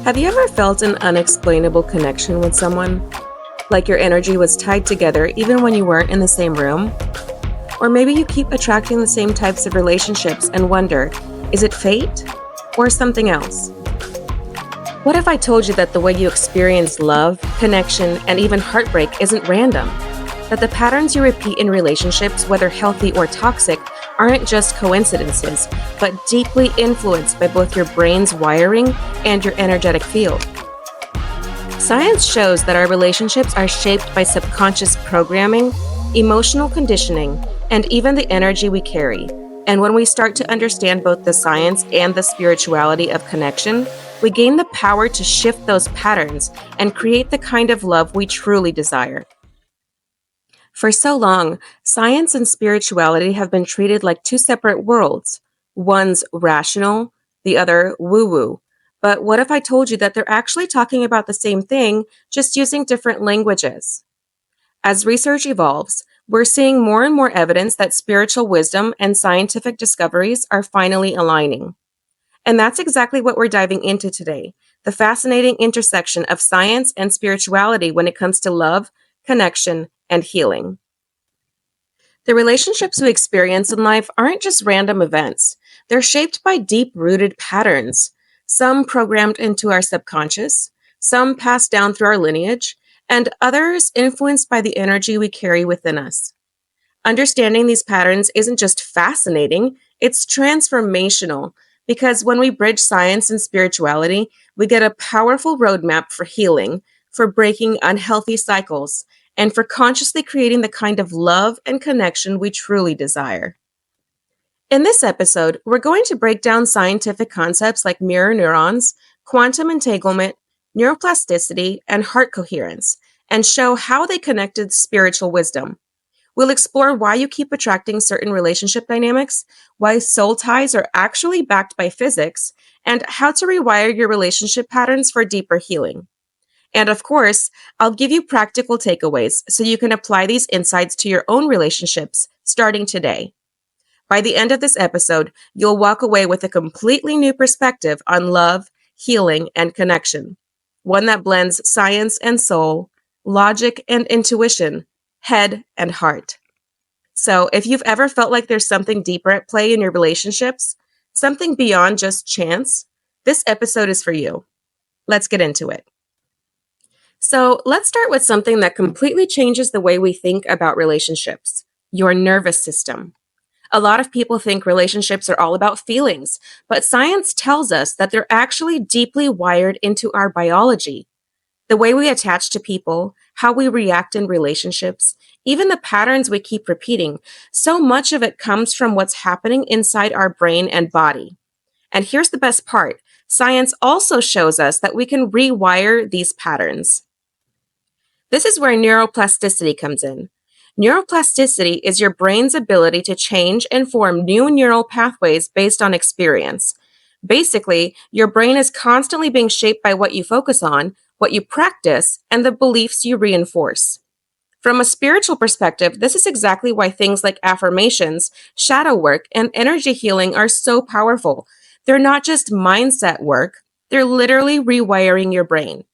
Have you ever felt an unexplainable connection with someone? Like your energy was tied together even when you weren't in the same room? Or maybe you keep attracting the same types of relationships and wonder, is it fate or something else? What if I told you that the way you experience love, connection, and even heartbreak isn't random? That the patterns you repeat in relationships, whether healthy or toxic, aren't just coincidences, but deeply influenced by both your brain's wiring and your energetic field. Science shows that our relationships are shaped by subconscious programming, emotional conditioning, and even the energy we carry. And when we start to understand both the science and the spirituality of connection, we gain the power to shift those patterns and create the kind of love we truly desire. For so long, science and spirituality have been treated like two separate worlds. One's rational, the other woo-woo. But what if I told you that they're actually talking about the same thing, just using different languages? As research evolves, we're seeing more and more evidence that spiritual wisdom and scientific discoveries are finally aligning. And that's exactly what we're diving into today, the fascinating intersection of science and spirituality when it comes to love, connection, and healing. The relationships we experience in life aren't just random events. They're shaped by deep-rooted patterns, some programmed into our subconscious, some passed down through our lineage, and others influenced by the energy we carry within us. Understanding these patterns isn't just fascinating, it's transformational because when we bridge science and spirituality, we get a powerful roadmap for healing, for breaking unhealthy cycles, and for consciously creating the kind of love and connection we truly desire. In this episode, we're going to break down scientific concepts like mirror neurons, quantum entanglement, neuroplasticity, and heart coherence, and show how they connected spiritual wisdom. We'll explore why you keep attracting certain relationship dynamics, why soul ties are actually backed by physics, and how to rewire your relationship patterns for deeper healing. And of course, I'll give you practical takeaways so you can apply these insights to your own relationships starting today. By the end of this episode, you'll walk away with a completely new perspective on love, healing, and connection. One that blends science and soul, logic and intuition, head and heart. So, if you've ever felt like there's something deeper at play in your relationships, something beyond just chance, this episode is for you. Let's get into it. So, let's start with something that completely changes the way we think about relationships: your nervous system. A lot of people think relationships are all about feelings, but science tells us that they're actually deeply wired into our biology. The way we attach to people, how we react in relationships, even the patterns we keep repeating, so much of it comes from what's happening inside our brain and body. And here's the best part: science also shows us that we can rewire these patterns. This is where neuroplasticity comes in. Neuroplasticity is your brain's ability to change and form new neural pathways based on experience. Basically, your brain is constantly being shaped by what you focus on, what you practice, and the beliefs you reinforce. From a spiritual perspective, this is exactly why things like affirmations, shadow work, and energy healing are so powerful. They're not just mindset work, they're literally rewiring your brain.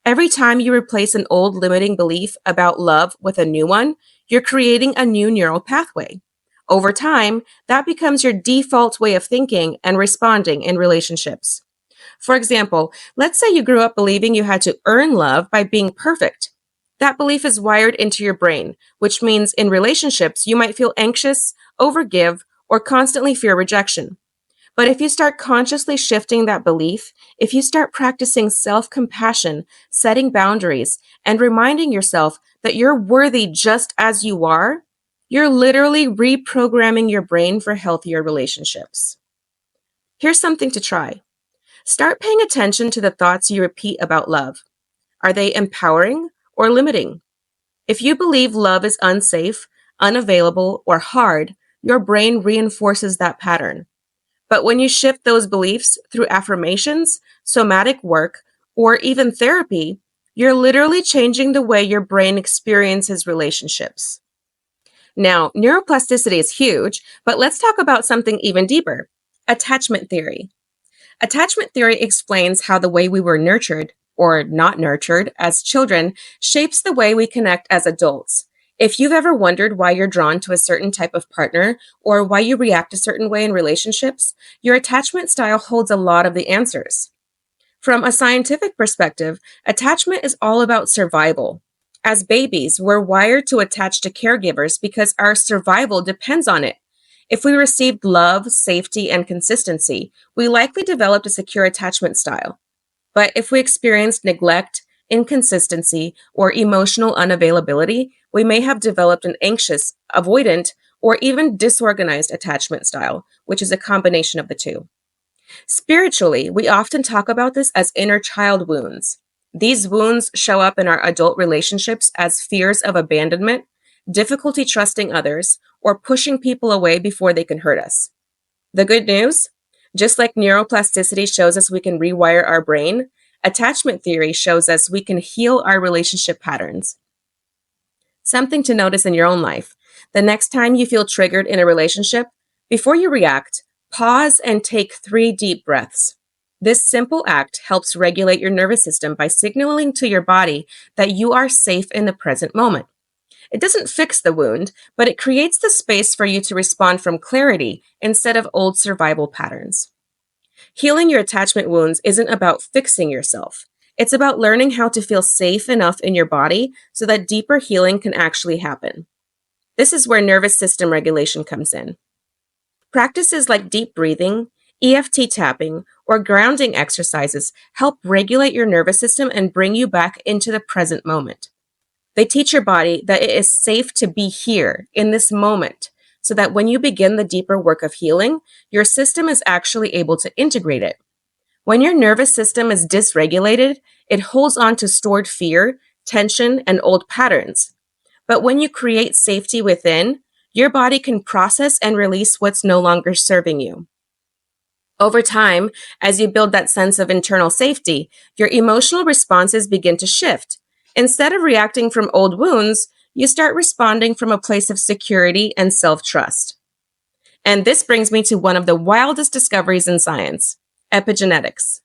Every time you replace an old limiting belief about love with a new one, you're creating a new neural pathway. Over time, that becomes your default way of thinking and responding in relationships. For example, let's say you grew up believing you had to earn love by being perfect. That belief is wired into your brain, which means in relationships, you might feel anxious, overgive, or constantly fear rejection. But if you start consciously shifting that belief, if you start practicing self-compassion, setting boundaries, and reminding yourself that you're worthy just as you are, you're literally reprogramming your brain for healthier relationships. Here's something to try. Start paying attention to the thoughts you repeat about love. Are they empowering or limiting? If you believe love is unsafe, unavailable, or hard, your brain reinforces that pattern. But when you shift those beliefs through affirmations, somatic work, or even therapy, you're literally changing the way your brain experiences relationships. Now, neuroplasticity is huge, but let's talk about something even deeper: attachment theory. Attachment theory explains how the way we were nurtured, or not nurtured, as children shapes the way we connect as adults. If you've ever wondered why you're drawn to a certain type of partner or why you react a certain way in relationships, your attachment style holds a lot of the answers. From a scientific perspective, attachment is all about survival. As babies, we're wired to attach to caregivers because our survival depends on it. If we received love, safety, and consistency, we likely developed a secure attachment style. But if we experienced neglect, inconsistency, or emotional unavailability, we may have developed an anxious, avoidant, or even disorganized attachment style, which is a combination of the two. Spiritually, we often talk about this as inner child wounds. These wounds show up in our adult relationships as fears of abandonment, difficulty trusting others, or pushing people away before they can hurt us. The good news? Just like neuroplasticity shows us we can rewire our brain, attachment theory shows us we can heal our relationship patterns. Something to notice in your own life. The next time you feel triggered in a relationship, before you react, pause and take 3 deep breaths. This simple act helps regulate your nervous system by signaling to your body that you are safe in the present moment. It doesn't fix the wound, but it creates the space for you to respond from clarity instead of old survival patterns. Healing your attachment wounds isn't about fixing yourself. It's about learning how to feel safe enough in your body so that deeper healing can actually happen. This is where nervous system regulation comes in. Practices like deep breathing, EFT tapping, or grounding exercises help regulate your nervous system and bring you back into the present moment. They teach your body that it is safe to be here in this moment so that when you begin the deeper work of healing, your system is actually able to integrate it. When your nervous system is dysregulated, it holds on to stored fear, tension, and old patterns. But when you create safety within, your body can process and release what's no longer serving you. Over time, as you build that sense of internal safety, your emotional responses begin to shift. Instead of reacting from old wounds, you start responding from a place of security and self-trust. And this brings me to one of the wildest discoveries in science, epigenetics.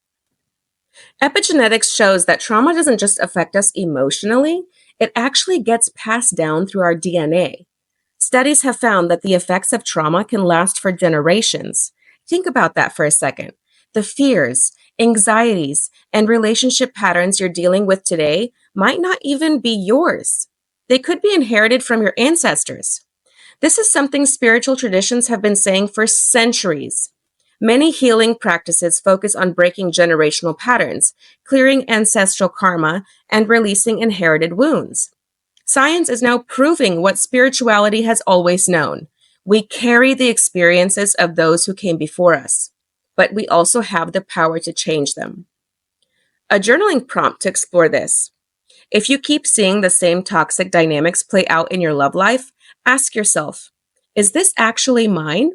Epigenetics shows that trauma doesn't just affect us emotionally, it actually gets passed down through our DNA. Studies have found that the effects of trauma can last for generations. Think about that for a second. The fears, anxieties, and relationship patterns you're dealing with today might not even be yours. They could be inherited from your ancestors. This is something spiritual traditions have been saying for centuries. Many healing practices focus on breaking generational patterns, clearing ancestral karma, and releasing inherited wounds. Science is now proving what spirituality has always known. We carry the experiences of those who came before us, but we also have the power to change them. A journaling prompt to explore this. If you keep seeing the same toxic dynamics play out in your love life, ask yourself, is this actually mine?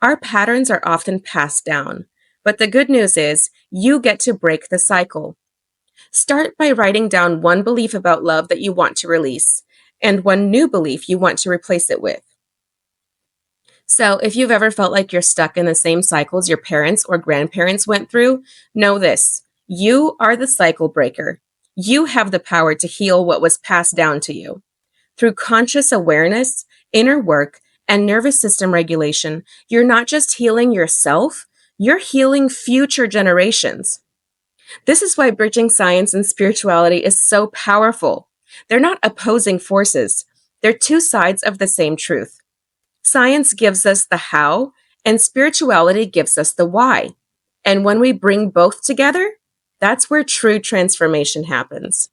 Our patterns are often passed down, but the good news is you get to break the cycle. Start by writing down one belief about love that you want to release and one new belief you want to replace it with. So, if you've ever felt like you're stuck in the same cycles your parents or grandparents went through, know this: you are the cycle breaker. You have the power to heal what was passed down to you. Through conscious awareness, inner work, and nervous system regulation, you're not just healing yourself, you're healing future generations. This is why bridging science and spirituality is so powerful. They're not opposing forces, they're two sides of the same truth. Science gives us the how, and spirituality gives us the why. And when we bring both together, that's where true transformation happens.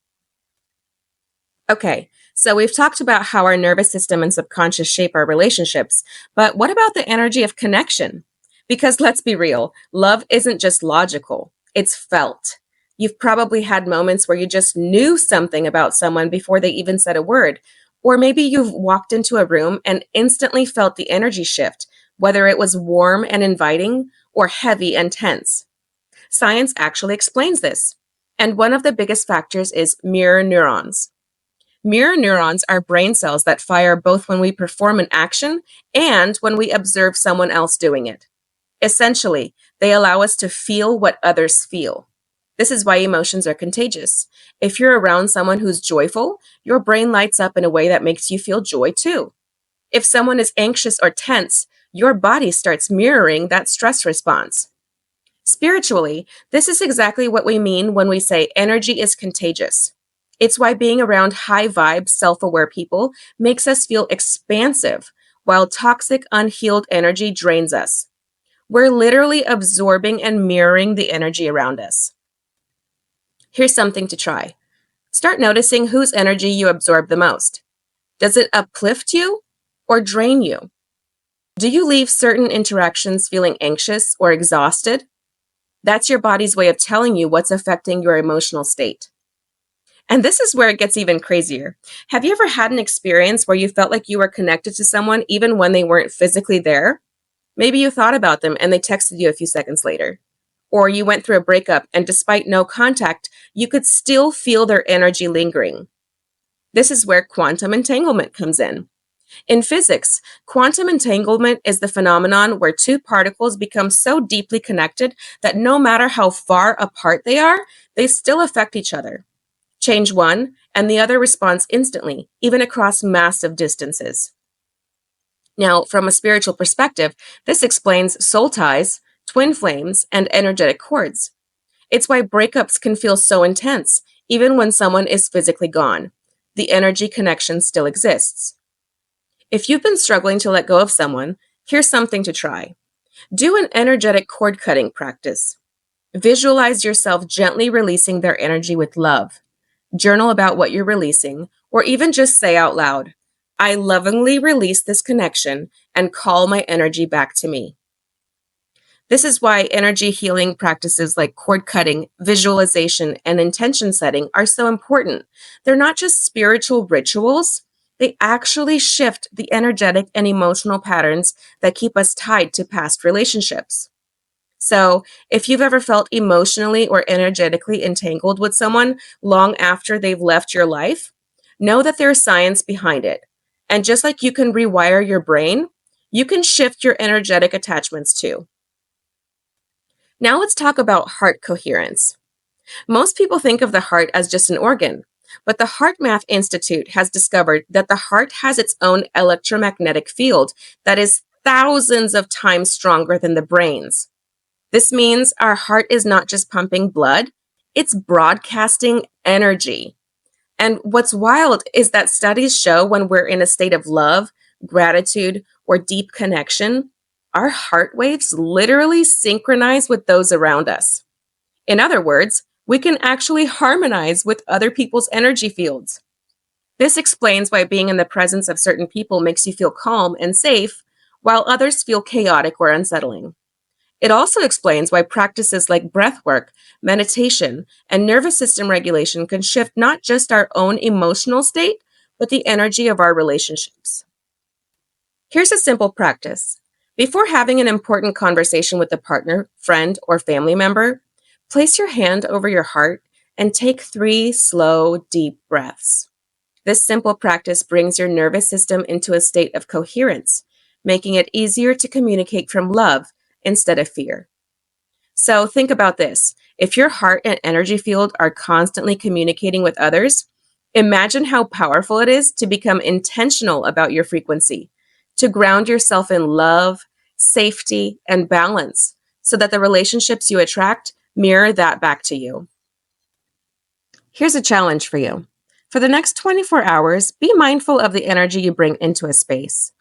Okay, so we've talked about how our nervous system and subconscious shape our relationships, but what about the energy of connection? Because let's be real, love isn't just logical, it's felt. You've probably had moments where you just knew something about someone before they even said a word. Or maybe you've walked into a room and instantly felt the energy shift, whether it was warm and inviting or heavy and tense. Science actually explains this. And one of the biggest factors is mirror neurons. Mirror neurons are brain cells that fire both when we perform an action and when we observe someone else doing it. Essentially, They allow us to feel what others feel. This is why emotions are contagious. If you're around someone who's joyful, your brain lights up in a way that makes you feel joy too. If someone is anxious or tense, your body starts mirroring that stress response. Spiritually, this is exactly what we mean when we say energy is contagious. It's why being around high vibe, self aware people makes us feel expansive, while toxic, unhealed energy drains us. We're literally absorbing and mirroring the energy around us. Here's something to try. Start noticing whose energy you absorb the most. Does it uplift you or drain you? Do you leave certain interactions feeling anxious or exhausted? That's your body's way of telling you what's affecting your emotional state. And this is where it gets even crazier. Have you ever had an experience where you felt like you were connected to someone even when they weren't physically there? Maybe you thought about them and they texted you a few seconds later. Or you went through a breakup and despite no contact, you could still feel their energy lingering. This is where quantum entanglement comes in. In physics, quantum entanglement is the phenomenon where two particles become so deeply connected that no matter how far apart they are, they still affect each other. Change one, and the other responds instantly, even across massive distances. Now, from a spiritual perspective, this explains soul ties, twin flames, and energetic cords. It's why breakups can feel so intense, even when someone is physically gone. The energy connection still exists. If you've been struggling to let go of someone, here's something to try. Do an energetic cord cutting practice. Visualize yourself gently releasing their energy with love. Journal about what you're releasing, or even just say out loud, I lovingly release this connection and call my energy back to me. This is why energy healing practices like cord cutting, visualization, and intention setting are so important. They're not just spiritual rituals, they actually shift the energetic and emotional patterns that keep us tied to past relationships. So, if you've ever felt emotionally or energetically entangled with someone long after they've left your life, know that there's science behind it. And just like you can rewire your brain, you can shift your energetic attachments too. Now let's talk about heart coherence. Most people think of the heart as just an organ, but the Heart Math Institute has discovered that the heart has its own electromagnetic field that is thousands of times stronger than the brain's. This means our heart is not just pumping blood, it's broadcasting energy. And what's wild is that studies show when we're in a state of love, gratitude, or deep connection, our heart waves literally synchronize with those around us. In other words, we can actually harmonize with other people's energy fields. This explains why being in the presence of certain people makes you feel calm and safe, while others feel chaotic or unsettling. It also explains why practices like breath work, meditation, and nervous system regulation can shift not just our own emotional state, but the energy of our relationships. Here's a simple practice. Before having an important conversation with a partner, friend, or family member, place your hand over your heart and take 3 slow, deep breaths. This simple practice brings your nervous system into a state of coherence, making it easier to communicate from love instead of fear. So think about this. If your heart and energy field are constantly communicating with others, imagine how powerful it is to become intentional about your frequency, to ground yourself in love, safety, and balance so that the relationships you attract mirror that back to you. Here's a challenge for you. For the next 24 hours, be mindful of the energy you bring into a space.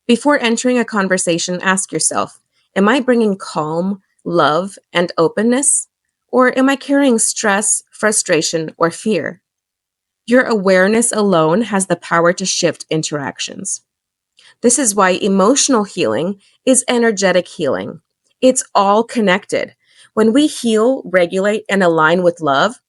Before entering a conversation, ask yourself, am I bringing calm, love, and openness? Or am I carrying stress, frustration, or fear? Your awareness alone has the power to shift interactions. This is why emotional healing is energetic healing. It's all connected. When we heal, regulate, and align with love,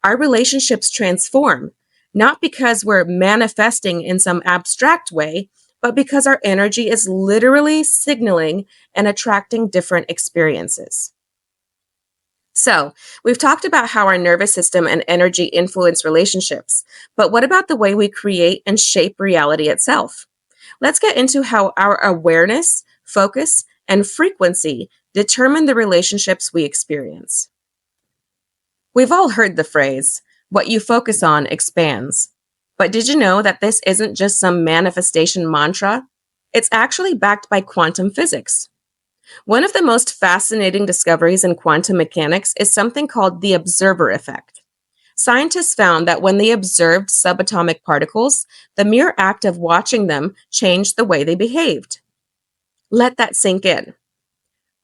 our relationships transform, not because we're manifesting in some abstract way, but because our energy is literally signaling and attracting different experiences. So, we've talked about how our nervous system and energy influence relationships, but what about the way we create and shape reality itself? Let's get into how our awareness, focus, and frequency determine the relationships we experience. We've all heard the phrase, what you focus on expands. But did you know that this isn't just some manifestation mantra? It's actually backed by quantum physics. One of the most fascinating discoveries in quantum mechanics is something called the observer effect. Scientists found that when they observed subatomic particles, the mere act of watching them changed the way they behaved. Let that sink in.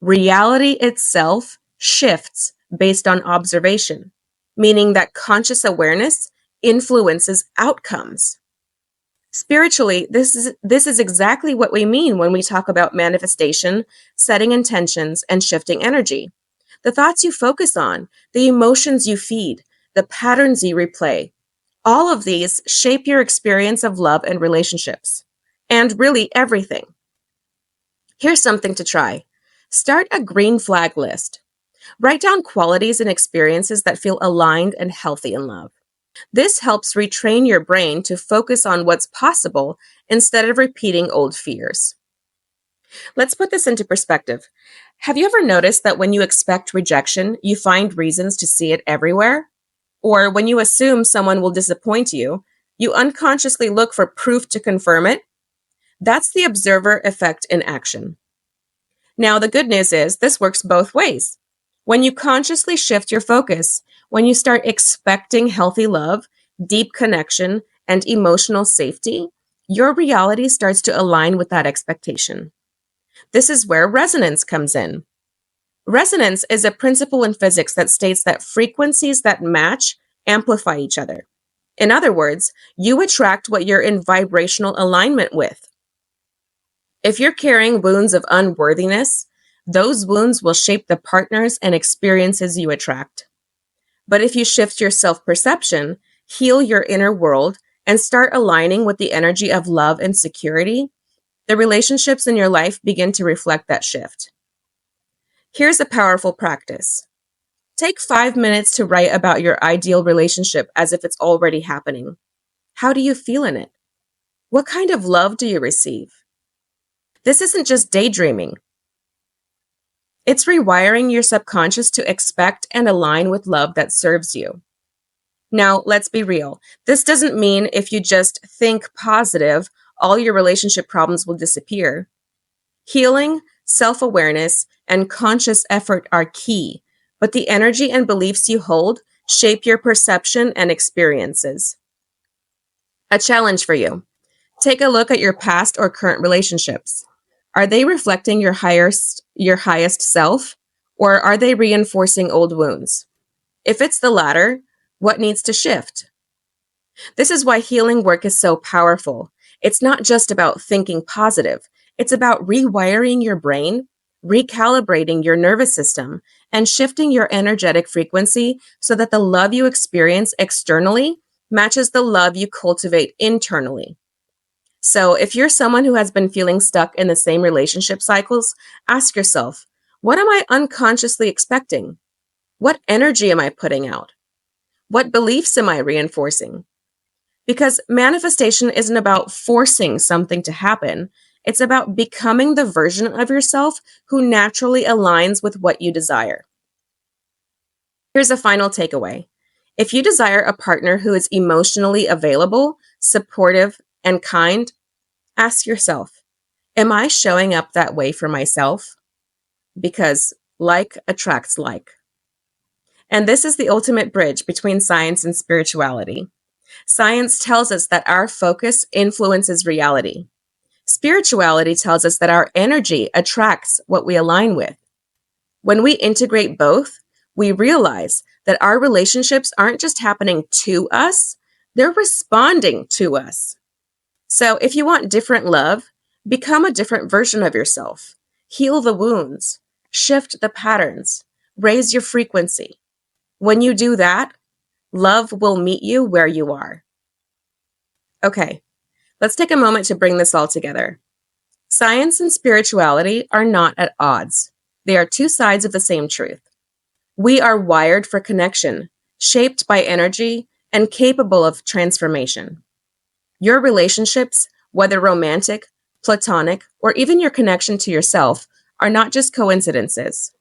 Reality itself shifts based on observation, meaning that conscious awareness influences outcomes. Spiritually, this is exactly what we mean when we talk about manifestation, setting intentions, and shifting energy. The thoughts you focus on, the emotions you feed, the patterns you replay, all of these shape your experience of love and relationships, and really everything. Here's something to try. Start a green flag list. Write down qualities and experiences that feel aligned and healthy in love. This helps retrain your brain to focus on what's possible instead of repeating old fears. Let's put this into perspective. Have you ever noticed that when you expect rejection, you find reasons to see it everywhere? Or when you assume someone will disappoint you, you unconsciously look for proof to confirm it? That's the observer effect in action. Now, the good news is this works both ways. When you consciously shift your focus, when you start expecting healthy love, deep connection, and emotional safety, your reality starts to align with that expectation. This is where resonance comes in. Resonance is a principle in physics that states that frequencies that match amplify each other. In other words, you attract what you're in vibrational alignment with. If you're carrying wounds of unworthiness, those wounds will shape the partners and experiences you attract. But if you shift your self-perception, heal your inner world, and start aligning with the energy of love and security, the relationships in your life begin to reflect that shift. Here's a powerful practice. Take 5 minutes to write about your ideal relationship as if it's already happening. How do you feel in it? What kind of love do you receive? This isn't just daydreaming. It's rewiring your subconscious to expect and align with love that serves you. Now, let's be real. This doesn't mean if you just think positive, all your relationship problems will disappear. Healing, self-awareness, and conscious effort are key, but the energy and beliefs you hold shape your perception and experiences. A challenge for you. Take a look at your past or current relationships. Are they reflecting your highest self, or are they reinforcing old wounds? If it's the latter, what needs to shift? This is why healing work is so powerful. It's not just about thinking positive. It's about rewiring your brain, recalibrating your nervous system, and shifting your energetic frequency so that the love you experience externally matches the love you cultivate internally. So if you're someone who has been feeling stuck in the same relationship cycles, ask yourself, what am I unconsciously expecting? What energy am I putting out? What beliefs am I reinforcing? Because manifestation isn't about forcing something to happen. It's about becoming the version of yourself who naturally aligns with what you desire. Here's a final takeaway. If you desire a partner who is emotionally available, supportive, and kind, ask yourself, am I showing up that way for myself? Because like attracts like. And this is the ultimate bridge between science and spirituality. Science tells us that our focus influences reality. Spirituality tells us that our energy attracts what we align with. When we integrate both, we realize that our relationships aren't just happening to us, they're responding to us. So if you want different love, become a different version of yourself. Heal the wounds, shift the patterns, raise your frequency. When you do that, love will meet you where you are. Okay, let's take a moment to bring this all together. Science and spirituality are not at odds. They are two sides of the same truth. We are wired for connection, shaped by energy, and capable of transformation. Your relationships, whether romantic, platonic, or even your connection to yourself, are not just coincidences.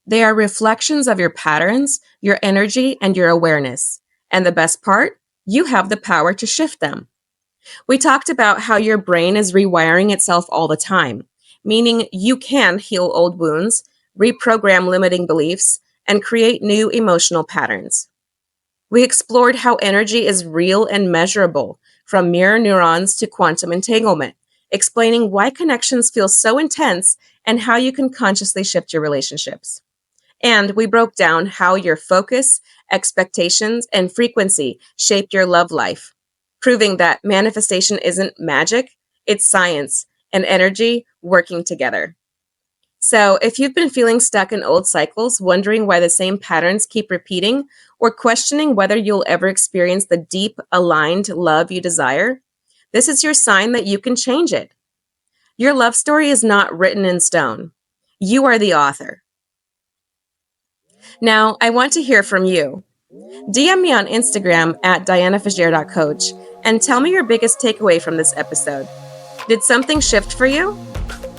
They are reflections of your patterns, your energy, and your awareness. And the best part, you have the power to shift them. We talked about how your brain is rewiring itself all the time, meaning you can heal old wounds, reprogram limiting beliefs, and create new emotional patterns. We explored how energy is real and measurable, from mirror neurons to quantum entanglement, explaining why connections feel so intense and how you can consciously shift your relationships. And we broke down how your focus, expectations, and frequency shape your love life, proving that manifestation isn't magic, it's science and energy working together. So, if you've been feeling stuck in old cycles, wondering why the same patterns keep repeating, or questioning whether you'll ever experience the deep, aligned love you desire, this is your sign that you can change it. Your love story is not written in stone. You are the author. Now, I want to hear from you. DM me on Instagram at dianafagier.coach and tell me your biggest takeaway from this episode. Did something shift for you?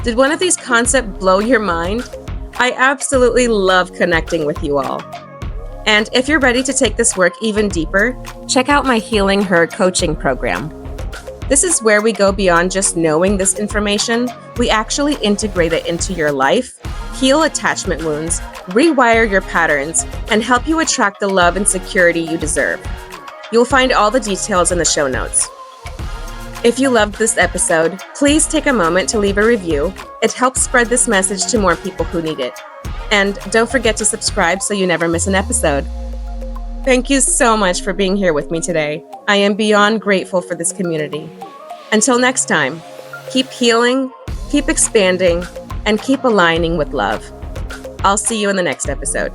Did one of these concepts blow your mind? I absolutely love connecting with you all. And if you're ready to take this work even deeper, check out my Healing Her coaching program. This is where we go beyond just knowing this information. We actually integrate it into your life, heal attachment wounds, rewire your patterns, and help you attract the love and security you deserve. You'll find all the details in the show notes. If you loved this episode, please take a moment to leave a review. It helps spread this message to more people who need it. And don't forget to subscribe so you never miss an episode. Thank you so much for being here with me today. I am beyond grateful for this community. Until next time, keep healing, keep expanding, and keep aligning with love. I'll see you in the next episode.